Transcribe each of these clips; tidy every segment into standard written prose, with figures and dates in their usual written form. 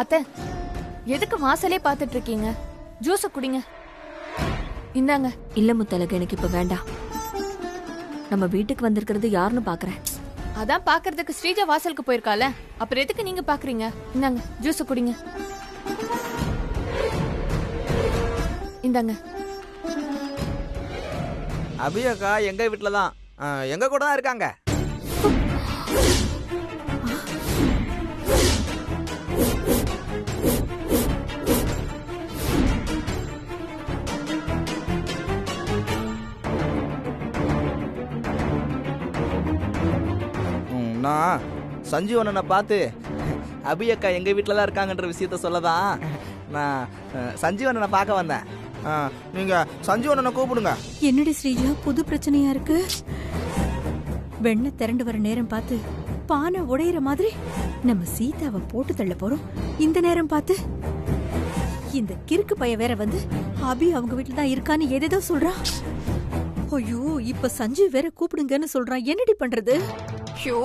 அத்தை, எதுக்கு வாசலே பாத்துட்டு இருக்கீங்க? ஜூஸ குடிங்க. இந்தாங்க. இல்ல முத்தலகு, எனக்கு இப்ப வேண்டாம். நம்ம வீட்டுக்கு வந்திருக்கிறது யாருன்னு பாக்குறேன். அதான் பாக்குறதுக்கு ஸ்ரீஜா வாசலுக்கு போயிருக்கால, அப்புறம் எதுக்கு நீங்க பாக்குறீங்க? இந்தாங்க, ஜூஸ குடிங்க. இந்தாங்க. அபியக்கா எங்க வீட்டுல தான், எங்க கூட தான் இருக்காங்க. நான் சஞ்சீவனனை பார்த்து அபியக்கா எங்க வீட்டில் தான் இருக்காங்கன்ற விஷயத்த சொல்லதான் நான் சஞ்சீவனனை பார்க்க வந்தேன். நீங்க சஞ்சீவனனை கூப்பிடுங்க. என்னடி ஸ்ரீஜா, புது பிரச்சனையா இருக்கு? வெண்ணெய் திரண்டு வர நேரம் பார்த்து பானை உடையிற மாதிரி நம்ம சீதாவை போட்டு தள்ள போறோம். இந்த நேரம் பார்த்து இந்த கிறுக்கு பைய வேற வந்து அபி அவங்க வீட்டுல தான் இருக்கான்னு ஏதேதோ சொல்றான். ஐயோ, இப்ப சஞ்சீவ் வேற கூப்பிடுங்கன்னு சொல்றான். என்னடி பண்றது? ஐயோ,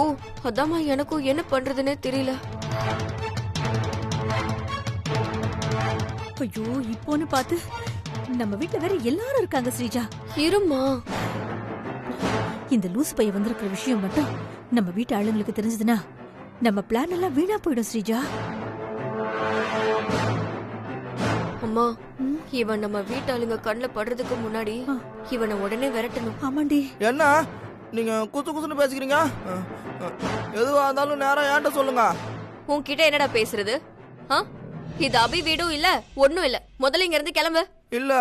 அதாம்மா எனக்கும் என்ன பண்றதுன்னு தெரியல. ஐயோ, இப்போன்னு பார்த்து நம்ம வீட்டுல வேற எல்லாரும் இருக்காங்க ஸ்ரீஜா. இருமா, இந்த லூசு பைய வந்திருக்கிற விஷயம் மட்டும் நம்ம வீட்டு ஆளுங்களுக்கு தெரிஞ்சதுன்னா நம்ம பிளான் எல்லாம் வீணா போயிடும் ஸ்ரீஜா. அம்மா, இவன் நம்ம வீட்டாளுங்க கண்ணுல படுறதுக்கு முன்னாடி இவனை உடனே விரட்டணும். ஆமாண்டி. என்ன நீங்க குத்து குத்துன்னு பேசிக்கிறீங்க? எதுவா இருந்தாலும் நேரம் ஏன்ட்ட சொல்லுங்க. உன்கிட்ட என்னடா பேசுறது? இது அபி வீடும் இல்ல, ஒண்ணும் இல்ல. முதல்ல இங்க இருந்து கிளம்பு. இல்ல,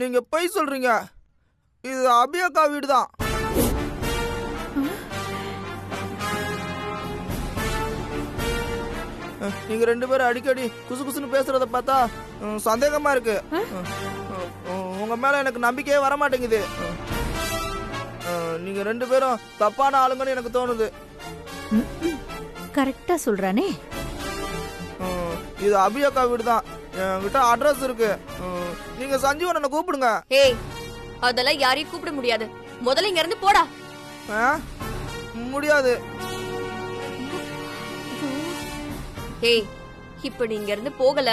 நீங்க பொய் சொல்றீங்க. இது அபியக்கா வீடு தான். நீங்க ரெண்டு பேரும் அடிக்கடி குசு குசுன்னு பேசுறத பார்த்தா சந்தேகமா இருக்கு. உங்க மேல எனக்கு நம்பிக்கையே வர மாட்டேங்குது. நீங்க ரெண்டு பேரும் தப்பான ஆளுங்கன்னு எனக்கு தோணுது. கரெக்டா சொல்றானே. இது அபியக்கா வீடு தான். என்கிட்ட அட்ரஸ் இருக்கு. நீங்க சஞ்சீவனை கூப்பிடுங்க. ஏய், அதெல்லாம் யாரையும் கூப்பிட முடியாது. முதல்ல இங்க இருந்து போடா. முடியாது. ஏய், இப்ப நீ இங்க இருந்து போகல,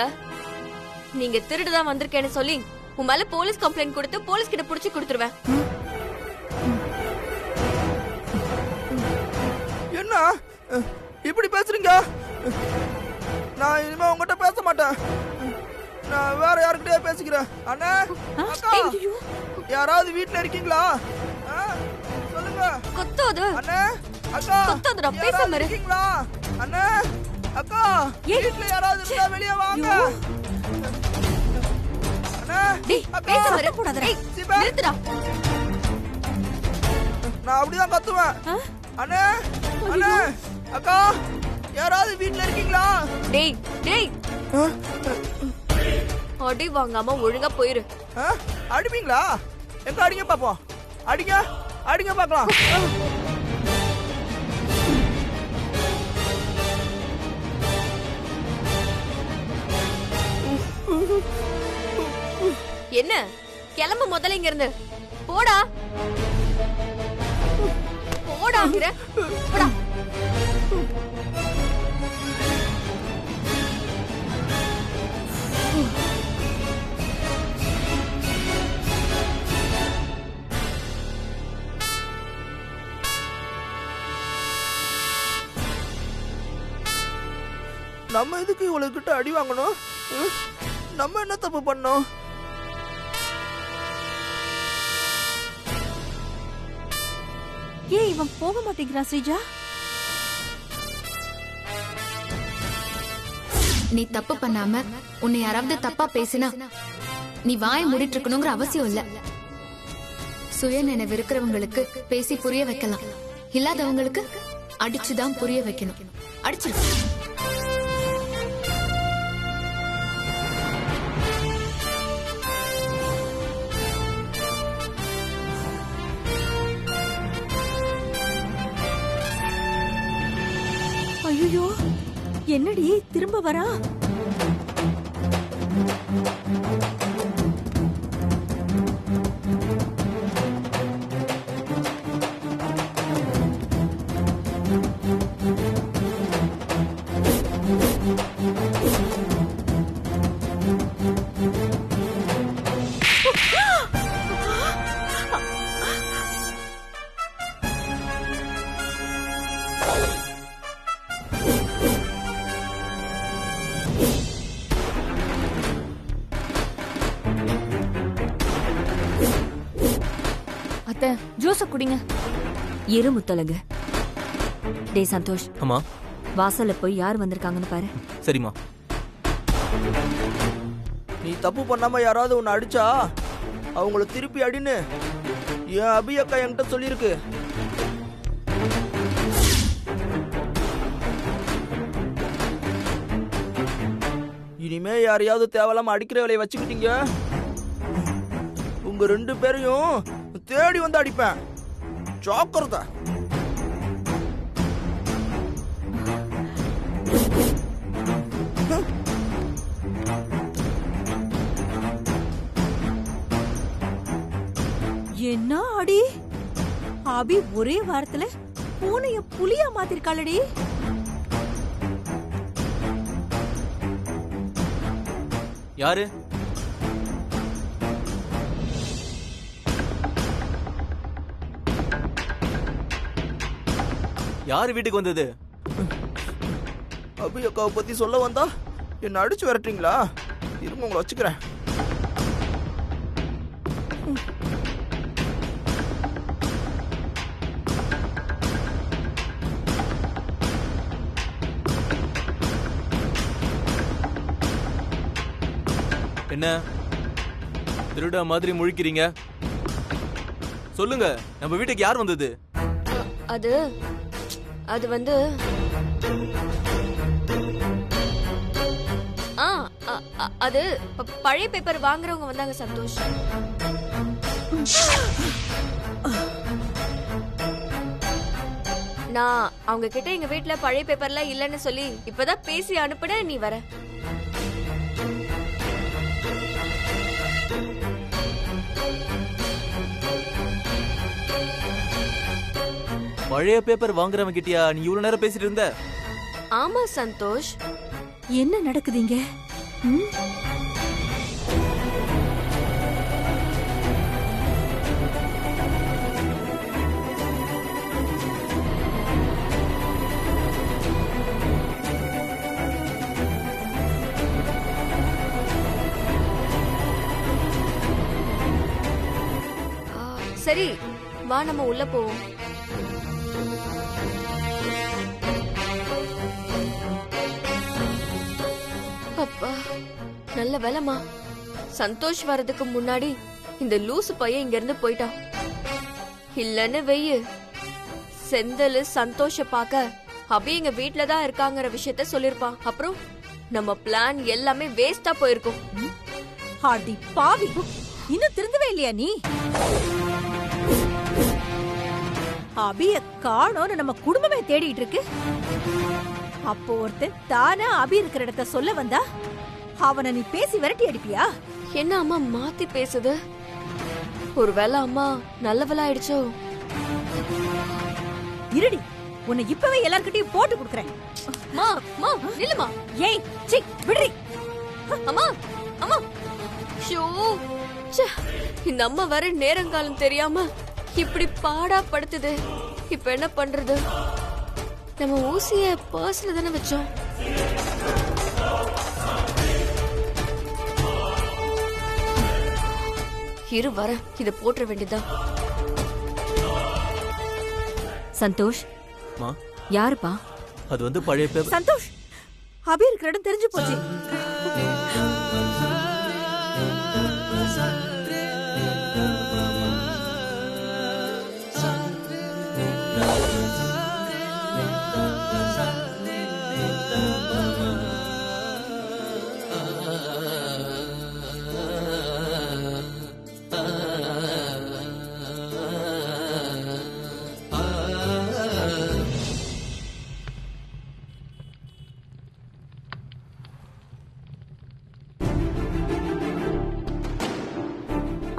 நீங்க திருடுதான் வந்திருக்கேன்னு சொல்லி உன் மேல போலீஸ் கம்ப்ளைண்ட் கொடுத்து போலீஸ் கிட்ட புடிச்சு கொடுத்துருவேன். என்ன இப்படி பேசுறீங்க? நான் இனிமே உங்ககிட்ட பேச மாட்டேன். நான் வேற யாருக்கிட்டே பேசிக்கிறேன். அண்ணா, அக்கா, யாராவது வீட்டுல இருக்கீங்களா? சொல்லுங்க. கொத்தாது. அண்ணா, அக்கா, கொத்தாதுடா, பேசாம இருக்கீங்களா? அண்ணா, அக்கா, வீட்டுல யாராவது இருந்தா வெளியே வாங்க. அண்ணா, பேசாம இருப்படாதடா. நிறுத்துடா. நான் அப்படிதான் கத்துவேன். அண்ணா, அண்ணா, அக்கா, யாராவது வீட்டுல இருக்கீங்களா? டேய் டேய், அடி வாங்காம ஒழுங்கா போயிரு. அடிப்பீங்களா? எங்க அடிங்க பாப்போம். அடிங்க, அடிங்க பாக்கலாம். என்ன கிளம்பு முதல்ல இங்க இருந்து. போடா போடாங்கிற. போடா. நம்ம எதுக்கு இவ்வளவு கிட்ட அடி வாங்கணும்? நம்ம என்ன தப்பு பண்ணோம்? ஏன் இவன் போக மாட்டேங்கிறான் ஸ்ரீஜா? நீ தப்பு பண்ணாம உன்னை யாராவது தப்பா பேசினா நீ வாயை மூடிட்டு இருக்கணுங்கிற அவசியம் இல்ல. சுய நினைவு இருக்கிறவங்களுக்கு பேசி புரிய வைக்கலாம், இல்லாதவங்களுக்கு அடிச்சுதான் புரிய வைக்கணும். அடிச்சிரு. ஐயோ, என்னடி திரும்ப வரா? அத்தை ஜூஸ குடிங்க. இரு முத்தலகு. டேய் சந்தோஷ், அம்மா. வாசல்ல போய் யார் வந்திருக்காங்கன்னு பாரு. சரிம்மா. நீ தப்பு பண்ணாம யாராவது உன்னை அடிச்சா அவங்கள திருப்பி அடின்னு என் அபி அக்கா என்கிட்ட சொல்லியிருக்கு. இனிமே யாரையாவது தேவையில்லாம அடிக்கிற வேலையை வச்சுக்கிட்டீங்க, உங்க 2 பேரையும் தேடி வந்து அடிப்பேன். ஜாக்கிரதை. என்ன அடி அபி ஒரே வாரத்துல பூனைய புலியா மாத்திருக்காளடி. யாரு? யாரு வீட்டுக்கு வந்தது? அபி அக்காவை பத்தி சொல்ல வந்தா என்ன அடிச்சு விரட்டுறீங்களா? இருங்க உங்களை வச்சுக்கிறேன். என்ன திருட மாதிரி முழிக்கிறீங்க? சொல்லுங்க, நம்ம வீட்டுக்கு யார் வந்தது? அது வந்து அது பழைய பேப்பர் வாங்குறவங்க வந்தாங்க சந்தோஷ். நான் அவங்க கிட்ட எங்க வீட்ல பழைய பேப்பர்லாம் இல்லன்னு சொல்லி இப்பதான் பேசி அனுப்புன. நீ வர. பழைய பேப்பர் வாங்குறவங்க கிட்டயா நீ இவ்வளவு நேரம் பேசிட்டு இருந்த? ஆமா சந்தோஷ். என்ன நடக்குதுங்க? சரி வா, நம்ம உள்ள போவோம். அப்பா நல்ல வேலைமா, சந்தோஷ் வர்றதுக்கு முன்னாடி இந்த லூசு பையன் இங்க இருந்து போயிட்டான். இல்லன்னு வெய்யு, செந்தில் சந்தோஷ பாக்க அபி எங்க வீட்டுலதான் இருக்காங்கிற விஷயத்த சொல்லிருப்பான். அப்புறம் நம்ம பிளான் எல்லாமே வேஸ்டா போயிருக்கும். அடி பாவி, இன்னும் திருந்தவே இல்லையா நீ? அபிய காணோன்னு நம்ம குடும்பமே தேடிட்டு இருக்கு. அப்போ ஒருத்தன் தானா அபி இருக்கிற இடத்த சொல்ல வந்தா அவனை நீ பேசி விரட்டி அடிப்பியா? என்ன அம்மா மாத்தி பேசுது? ஒருவேளை அம்மா நல்லவளா ஆயிடுச்சோ? இருடி, உன்னை இப்பவே எல்லார்கிட்டயும் போட்டு கொடுக்கறேன். மா மா நில்லுமா. ஏய் சி விடுறி. அம்மா அம்மா ஷோ, இந்த அம்மா வர நேரங்காலம் தெரியாம இப்படி பாடா படுத்துது. இப்ப என்ன பண்றது? நம்ம ஊசிய பர்ஸ்ல தானே வச்சோம். இரு வர, இத போட்டுற வேண்டியதான். சந்தோஷ் யாருப்பா? அது வந்து பழைய பேப்பர். சந்தோஷ், அபி இருக்கிற இடம் தெரிஞ்சு போச்சு.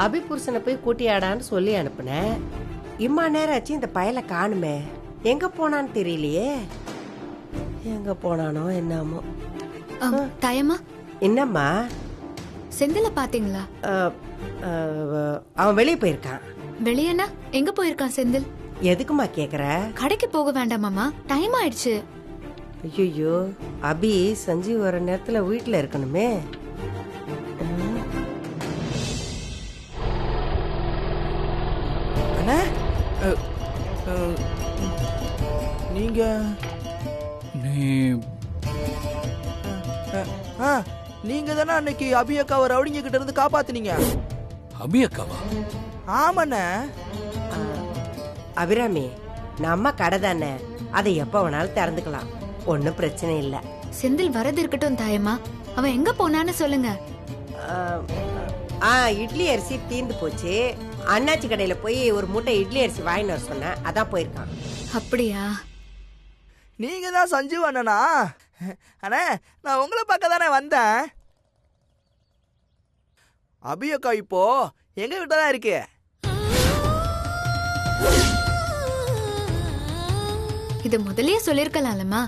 அபி புருஷனை போய் கூட்டியாடான்னு சொல்லி அனுப்புனேன். இம்மா நேரம் ஆச்சு இந்த பயலை காணுமே, எங்க போனான்னு தெரியலையே. எங்க போனானோ என்னமோ. தாயம்மா, என்னம்மா? செந்தில பாத்தீங்களா? அவன் வெளியே போயிருக்கான். வெளியனா? எங்க போயிருக்கான் செந்தில்? எதுக்குமா கேக்குற? கடைக்கு போக வேண்டாமாமா, டைம் ஆயிடுச்சு. ஐயோ, அபி சஞ்சீவ் வர நேரத்துல வீட்டுல இருக்கணுமே. அண்ணா நீங்க நீங்க தானே அன்னைக்கு அபி அக்காவை ரவுடிங்க கிட்ட இருந்து காப்பாத்துனீங்க. அபி அக்காவா? ஆமாண்ணே. அபிராமி, நம்ம கடை தானே, அதை எப்ப வேணாலும் திறந்துக்கலாம், ஒன்னும் பிரச்சனை இல்ல. செந்தில் வரது இருக்கட்டும் தாயம்மா, அவன் எங்க போனான்னு சொல்லுங்க. இட்லி அரிசி தீர்ந்து போச்சு. அண்ணாச்சி கடையில போய் ஒரு மூட்டை இட்லி அரிசி வாங்கிட்டு வர சொன்னேன், அதான் போயிருக்கான். அப்படியா? நீங்க தான் சஞ்சீவ் அண்ணனா? அண்ணே, நான் உங்களை பார்க்க தானே வந்தேன். அபி அக்கா இப்போ எங்க கிட்ட தான் இருக்கு. இது முதல்லயே சொல்லிருக்கலாம்லமா.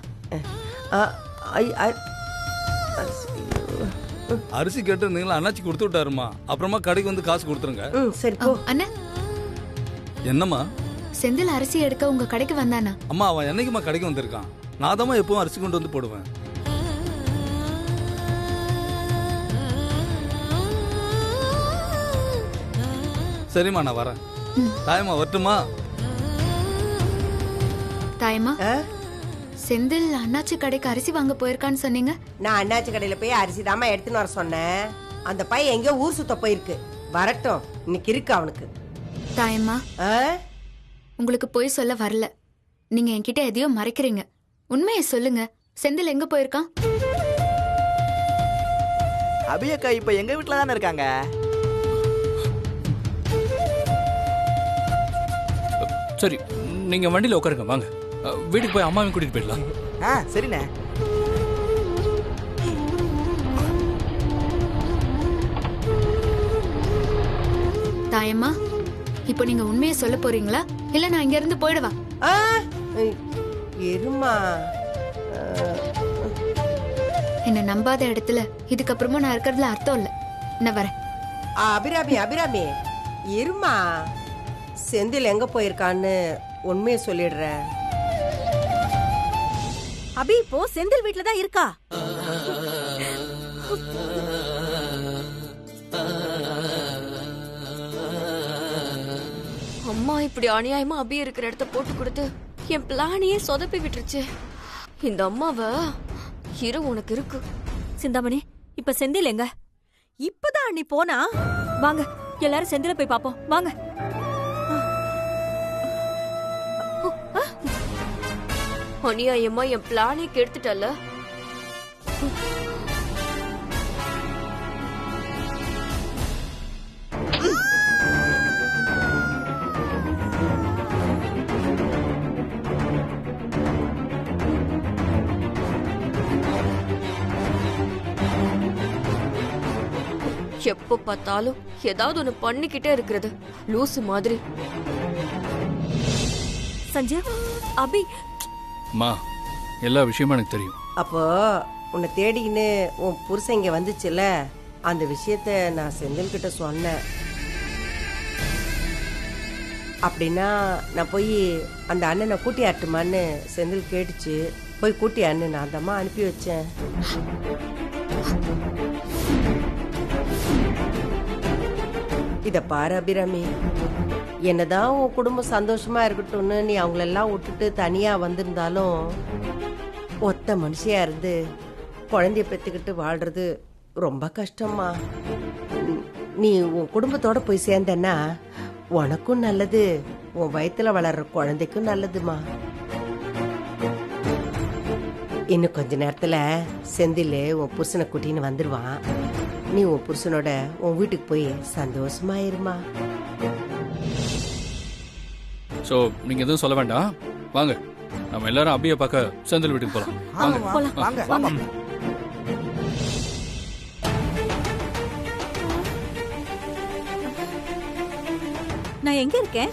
அரிசி கேட்டு இருந்தீங்களா? அண்ணாச்சி கொடுத்து விட்டாருமா. அப்புறமா கடைக்கு வந்து காசு கொடுத்துருங்க. சரி போ. அண்ணா, என்னம்மா? செந்தில் அரிசி எடுக்க உங்க கடைக்கு வந்தானா? அம்மா, அவன் என்னைக்குமா கடைக்கு வந்திருக்கான்? நான் தான் எப்பவும் அரிசி கொண்டு வந்து போடுவேன். சரிம்மா, நான் வரேன். தாயம்மா வரட்டுமா? தாயம்மா, செந்தில் அண்ணாச்சி கடைக்கு அரிசி வாங்க போயிருக்கான்னு சொன்னீங்க. நான் அண்ணாச்சி கடையில போய் அரிசி தாமா எடுத்துன்னு வர சொன்னேன். அந்த பையன் எங்கேயோ ஊர் சுத்த போயிருக்கு, வரட்டும், இன்னைக்கு இருக்கு அவனுக்கு. தாயம்மா, உங்களுக்கு போய் சொல்ல வரல. நீங்க என்கிட்ட எதையோ மறைக்கிறீங்க. உண்மையை சொல்லுங்க, செந்தில் எங்க போயிருக்கான்? அபி அக்கா இப்ப எங்க வீட்டுல தானே இருக்காங்க. சரி, நீங்க வண்டியில உட்காருங்க, வாங்க வீட்டுக்கு போய் அம்மாவையும் கூட்டிட்டு போயிடலாம். சரிண்ணே. தாயம்மா, இப்போ நீங்க உண்மையை சொல்ல போறீங்களா, இல்ல நான் இங்க இருந்து போயிடுவா? எருமா, என்ன நம்பாத இடத்துல இதுக்கப்புறமா நான் இருக்கிறதுல அர்த்தம் இல்ல. நான் வரேன். அபிராமி, அபிராமி, இருமா. செந்தில் எங்க போயிருக்கான்னு உண்மையை சொல்லிடுற. அபி இப்போ செந்தில் வீட்டுல தான் இருக்கா. அம்மா இப்படி அநியாயமா அபி இருக்கிற இடத்த போட்டு கொடுத்து என் பிளானையே சொதப்பி விட்டுருச்சு. இந்த அம்மாவ இரு உனக்கு இருக்கு. சிந்தாமணி, இப்ப செந்தில் எங்க? இப்பதான் அண்ணி போனா. வாங்க எல்லாரும் செந்தில போய் பாப்போம், வாங்க. அநியாயமா என் பிளானே கெடுத்துட்டல. எப்ப பார்த்தாலும் ஏதாவது ஒண்ணு பண்ணிக்கிட்டே இருக்கிறது, லூசு மாதிரி. சஞ்சய், அபி, அம்மா, எல்லா விஷயமும் எனக்கு தெரியும். அப்போ உன்னை தேடிக்கின்னு உன் புருஷன் இங்க வந்துச்சுல, அந்த விஷயத்த நான் செந்தில் கிட்ட சொன்னேன். அப்படின்னா நான் போய் அந்த அண்ணனை கூட்டி ஆட்டுமான்னு செந்தில் கேட்டுச்சு. போய் கூட்டி அண்ணன் நான் அந்தம்மா அனுப்பி வச்சேன். இத பாரு அபிராமி, என்னதான் உன் குடும்பம் சந்தோஷமா இருக்கட்டும்னு நீ அவங்களெல்லாம் விட்டுட்டு தனியா வந்திருந்தாலும், ஒத்த மனுஷியா இருந்து குழந்தைய பெத்துக்கிட்டு வாழ்றது ரொம்ப கஷ்டமா. நீ உன் குடும்பத்தோட போய் சேர்ந்தன்னா உனக்கும் நல்லது, உன் வயித்துல வளர்ற குழந்தைக்கும் நல்லதுமா. இன்னும் கொஞ்ச நேரத்துல செந்தில் உன் புருஷனை கூட்டின்னு வந்துருவான். நீ உன் புருஷனோட உன் வீட்டுக்கு போய் சந்தோஷமா இருமா. சோ நீங்க எதுவும் சொல்ல வேண்டாம், வாங்க நம்ம எல்லாரும் அபியை பார்க்க செந்தில் வீட்டுக்கு போலாம். வாங்க வாங்க. நான் எங்க இருக்கேன்?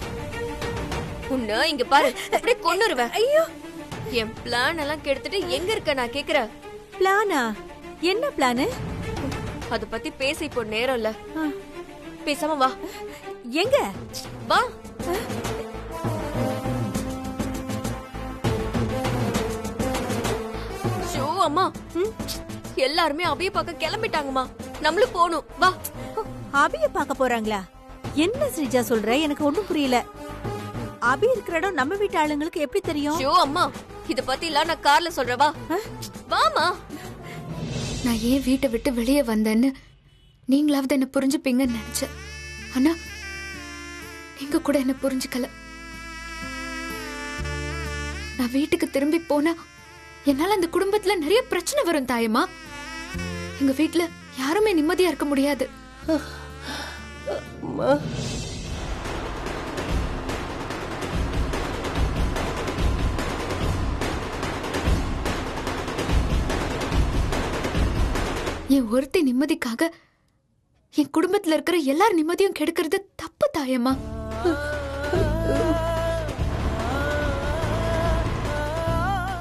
உன்ன இங்க பாரு, அப்படியே கொன்னுருவேன். ஐயோ, என் பிளான் எல்லாம் கெடுத்துட்டு எங்க இருக்க நான் கேக்குறேன். பிளானா? என்ன பிளானு? அத பத்தி பேச இப்போ நேரம் இல்ல. பேசாம வா. எங்க? வா. ஷோ அம்மா, எல்லாருமே அபிய பார்க்க கிளம்பிட்டாங்கம்மா. நம்மளும் போகணும். வா. அபிய பார்க்க போறாங்களா? என்ன ஸ்ரீஜா சொல்ற? எனக்கு ஒண்ணும் புரியல. அபி இருக்கிற இடம் நம்ம வீட்டு ஆளுங்களுக்கு எப்படி தெரியும்? ஷோ அம்மா, இத பத்தி எல்லாம் நான் கார்ல சொல்றேன். வா. வாமா. நான் ஏன் வீட்டை விட்டு வெளியே வந்தேன்னு நீங்களாவது என்ன புரிஞ்சுப்பீங்கன்னு நினைச்சேன். ஆனா நீங்க கூட என்ன புரிஞ்சுக்கல. நான் வீட்டுக்கு திரும்பி போனா என்னால அந்த குடும்பத்துல நிறைய பிரச்சனை வரும் தாயம்மா. எங்க வீட்டுல யாருமே நிம்மதியா இருக்க முடியாது. என் ஒருத்தி நிம்மதிக்காக என் குடும்பத்துல இருக்கிற எல்லார் நிம்மதியும் கெடுக்கிறது தப்பு தாயம்மா.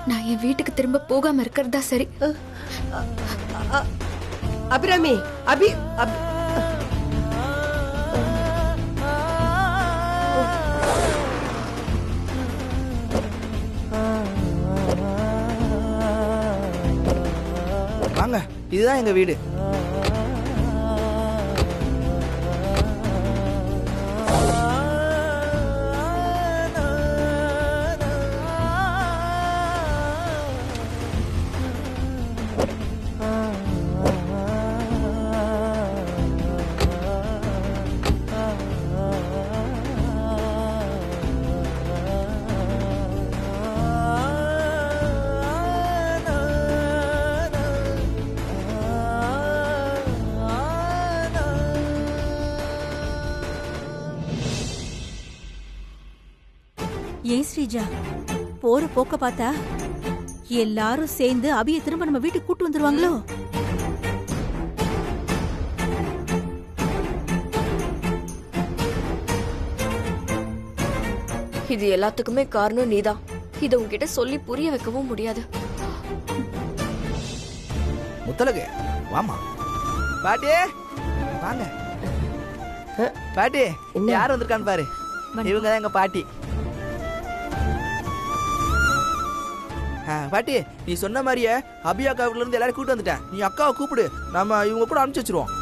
நான் என் வீட்டுக்கு திரும்ப போகாம இருக்கிறதா சரி. அபிராமி, அபி வாங்க, இதுதான் எங்க வீடு. ஏன் ஸ்ரீஜா, போற போக்க பார்த்தா எல்லாரும் சேர்ந்து அபிய திரும்ப நம்ம வீட்டுக்கு கூட்டு வந்துருவாங்களோ? இது எல்லாத்துக்குமே காரணம் நீதான். இத உன்கிட்ட சொல்லி புரிய வைக்கவும் முடியாது. முத்தலகு, வாமா. பாட்டி, வாங்க. பாட்டி, யார் வந்திருக்கான்னு பாரு. இவங்க தான் எங்க பாட்டி. பாட்டி, நீ சொன்ன மாதிரியே அபியா அக்காவுல இருந்து எல்லாரும் கூப்பிட்டு வந்துட்டேன். நீ அக்காவை கூப்பிடு, நம்ம இவங்க கூட அனுப்பிச்சு வச்சிருவோம்.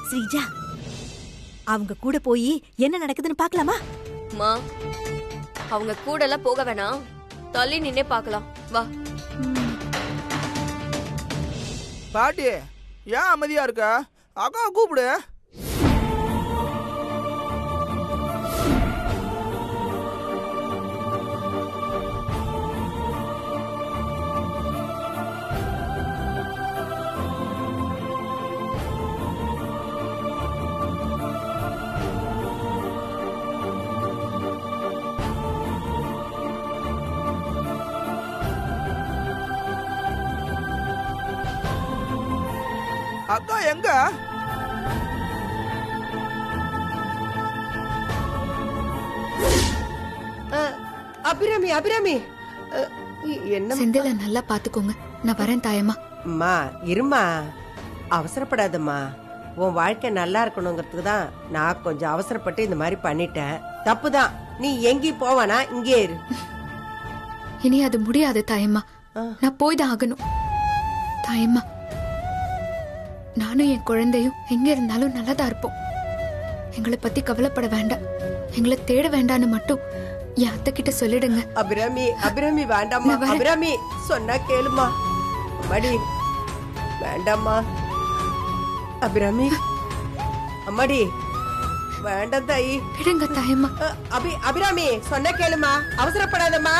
ஸ்ரீஜா, அவங்க கூட போய் என்ன நடக்குதுன்னு பாக்கலாமா? மா, அவங்க கூட எல்லாம் போக வேணாம், தள்ளி நின்னே பார்க்கலாம். வா. பாட்டி, ஏன் அமைதியா இருக்க? அக்காவை கூப்பிடு. அக்கா எங்க? அபிராமி, அபிராமி, என்ன? செந்தில நல்லா பாத்துக்கோங்க. நான் வரேன் தாயம்மா. அம்மா இருமா, அவசரப்படாதம்மா. உன் வாழ்க்கை நல்லா இருக்கணுங்கிறதுக்கு தான் நான் கொஞ்சம் அவசரப்பட்டு இந்த மாதிரி பண்ணிட்டேன். தப்புதான். நீ எங்கேயும் போவானா, இங்கே இரு. இனி அது முடியாது தாயம்மா. நான் போய் தான் ஆகணும். தாயம்மா, நானும் என் குழந்தையும் எங்க இருந்தாலும் நல்லதா இருப்போம். எங்களை பத்தி கவலைப்பட வேண்டாம், எங்களை தேட வேண்டான்னு மட்டும் என் அத்தை கிட்ட சொல்லிடுங்க. அபிராமி, அபிராமி வேண்டாம்மா. அபிராமி சொன்னா கேளுமா. அம்மாடி வேண்டாம்மா. அபிராமி, அம்மாடி வேண்டாம் தாயி. விடுங்க தாயம்மா. அபிராமி சொன்னா கேளுமா, அவசரப்படாதம்மா.